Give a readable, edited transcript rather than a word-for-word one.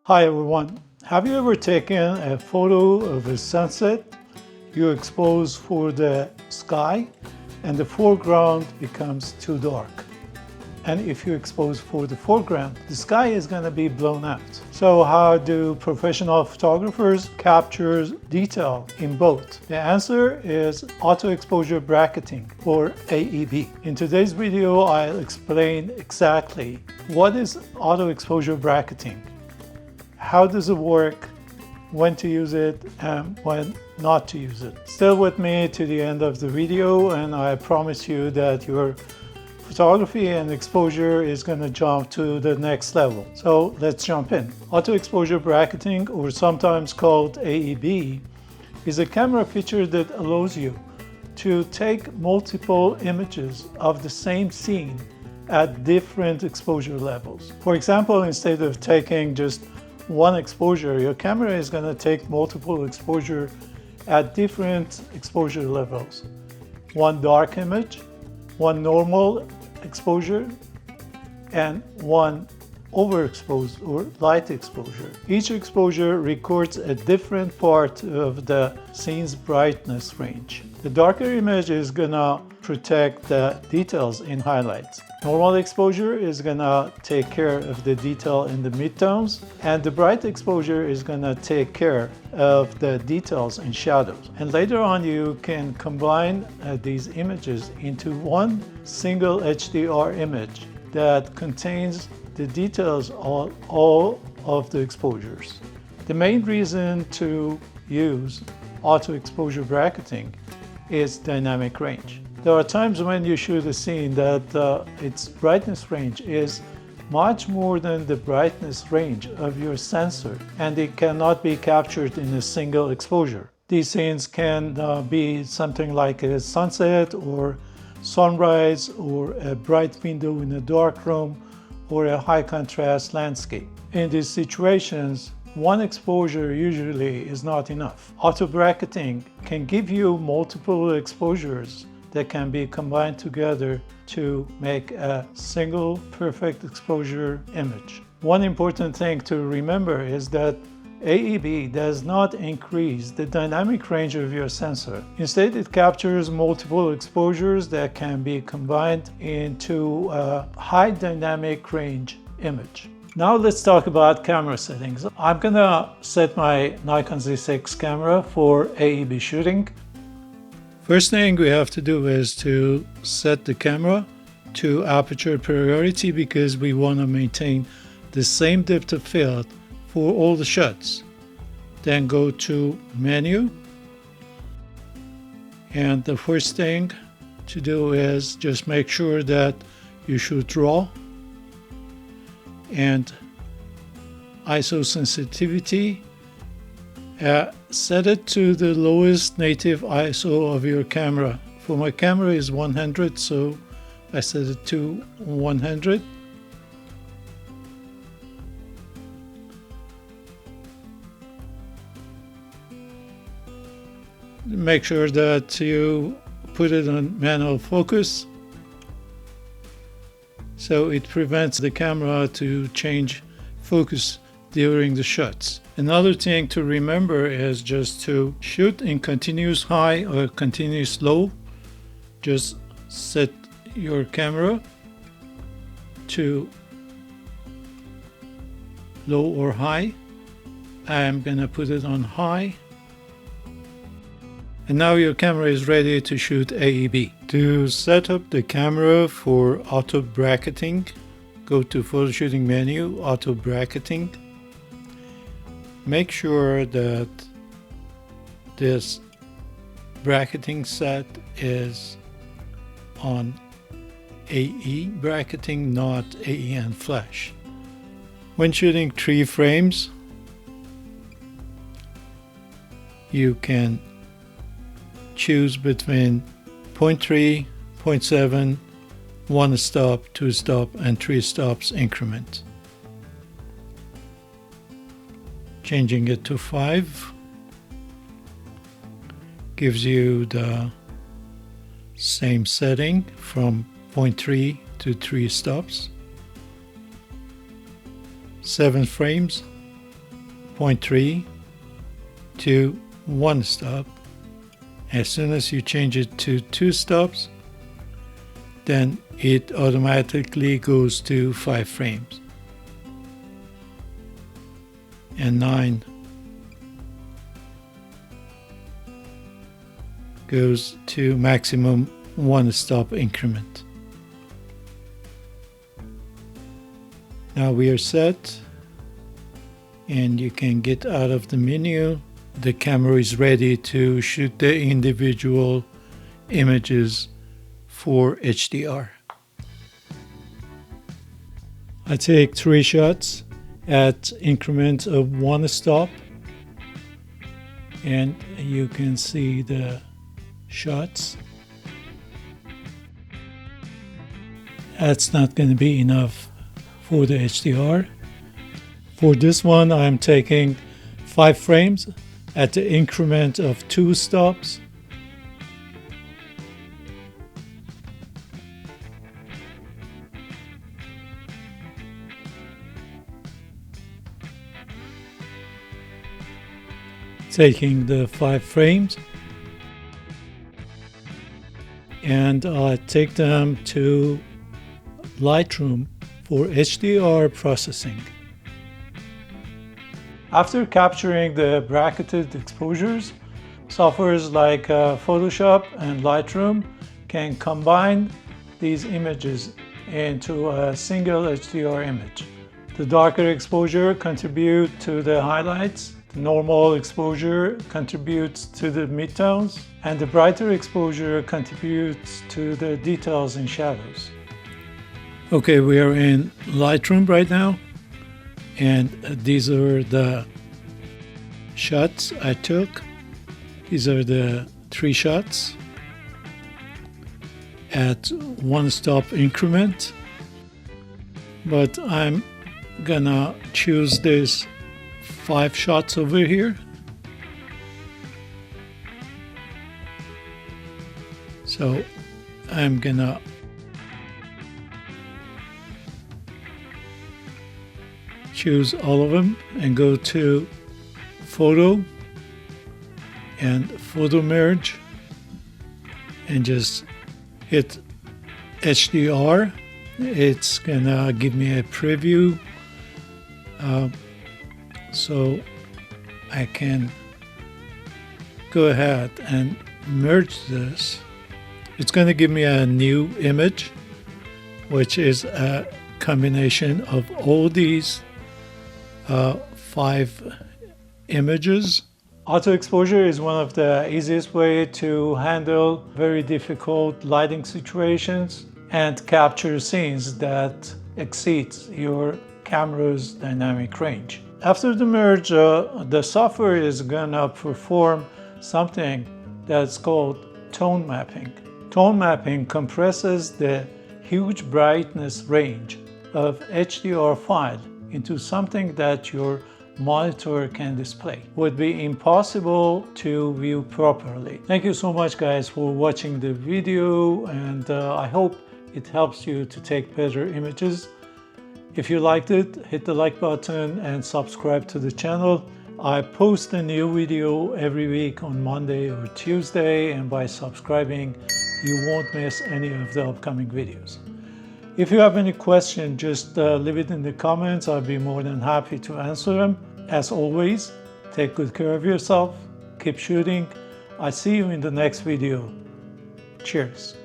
Hi everyone. Have you ever taken a photo of a sunset? You expose for the sky and the foreground becomes too dark. And if you expose for the foreground, the sky is going to be blown out. So how do professional photographers capture detail in both? The answer is auto exposure bracketing, or AEB. In today's video, I'll explain exactly what is auto exposure bracketing, how does it work, when to use it, and when not to use it. Stay with me to the end of the video, and I promise you that your photography and exposure is going to jump to the next level. So let's jump in. Auto exposure bracketing, or sometimes called AEB, is a camera feature that allows you to take multiple images of the same scene at different exposure levels. For example, instead of taking just one exposure, your camera is going to take multiple exposure at different exposure levels. One dark image, one normal exposure, and one overexposed or light exposure. Each exposure records a different part of the scene's brightness range. The darker image is gonna protect the details in highlights. Normal exposure is gonna take care of the detail in the midtones, and the bright exposure is gonna take care of the details in shadows. And later on, you can combine these images into one single HDR image that contains the details on all of the exposures. The main reason to use auto exposure bracketing is dynamic range. There are times when you shoot a scene that its brightness range is much more than the brightness range of your sensor, and it cannot be captured in a single exposure. These scenes can be something like a sunset or sunrise, or a bright window in a dark room, or a high contrast landscape. In these situations, one exposure usually is not enough. Auto bracketing can give you multiple exposures that can be combined together to make a single perfect exposure image. One important thing to remember is that AEB does not increase the dynamic range of your sensor. Instead, it captures multiple exposures that can be combined into a high dynamic range image. Now let's talk about camera settings. I'm gonna set my Nikon Z6 camera for AEB shooting. First thing we have to do is to set the camera to aperture priority, because we want to maintain the same depth of field for all the shots. Then go to menu, and the first thing to do is just make sure that you shoot RAW, and ISO sensitivity, set it to the lowest native ISO of your camera. For my camera is 100, so I set it to 100. Make sure that you put it on manual focus, so it prevents the camera to change focus during the shots. Another thing to remember is just to shoot in continuous high or continuous low. Just set your camera to low or high. I'm gonna put it on high. And now your camera is ready to shoot AEB. To set up the camera for auto bracketing, go to photo shooting menu, auto bracketing. Make sure that this bracketing set is on AE bracketing, not AEN flash. When shooting 3 frames, you can choose between 0.3, 0.7, 1 stop, 2 stop, and 3 stops increment. Changing it to 5 gives you the same setting from 0.3 to 3 stops. 7 frames, 0.3 to 1 stop. As soon as you change it to 2 stops, then it automatically goes to 5 frames. And 9 goes to maximum 1 stop increment. Now we are set, and you can get out of the menu. The camera is ready to shoot the individual images for HDR. I take 3 shots at increments of 1 stop, and you can see the shots. That's not going to be enough for the HDR. For this one, I'm taking 5 frames at the increment of 2 stops. Taking the 5 frames and I take them to Lightroom for HDR processing. After capturing the bracketed exposures, softwares like Photoshop and Lightroom can combine these images into a single HDR image. The darker exposure contributes to the highlights, the normal exposure contributes to the midtones, and the brighter exposure contributes to the details and shadows. Okay, we are in Lightroom right now, and these are the shots I took. These are the 3 shots at 1 stop increment, but I'm gonna choose this 5 shots over here. So I'm gonna choose all of them and go to Photo and Photo Merge and just hit HDR. It's gonna give me a preview, so I can go ahead and merge this. It's gonna give me a new image, which is a combination of all these 5 images. Auto exposure is one of the easiest way to handle very difficult lighting situations and capture scenes that exceeds your camera's dynamic range. After the merge, the software is gonna perform something that's called tone mapping. Tone mapping compresses the huge brightness range of HDR file into something that your monitor can display. Would be impossible to view properly. Thank you so much guys for watching the video, and I hope it helps you to take better images. If you liked it, hit the like button and subscribe to the channel. I post a new video every week on Monday or Tuesday, and by subscribing you won't miss any of the upcoming videos. If you have any question, just leave it in the comments. I'll be more than happy to answer them. As always, take good care of yourself, keep shooting. I'll see you in the next video. Cheers.